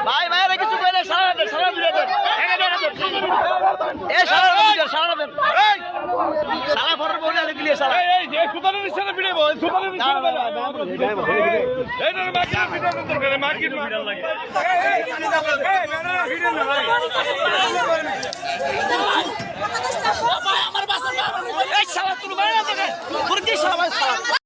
ভাই ভাইরা কিছু কইলে সারা দেন সারা ভিডিও দেন এই সারা ভিডিও সারা দেন এই সারা ফটোর বলে আলে দিলে সারা এই যে সুতারের নিচে ভিডিও বল সুতারের নিচে এই না মার্কেট ভিডিও দরকার মার্কেট ভিডিও লাগে এই না ভিডিও না ভাই আমার বাসা এই সারা তুমি বাইরে থেকে পুরো কি সারা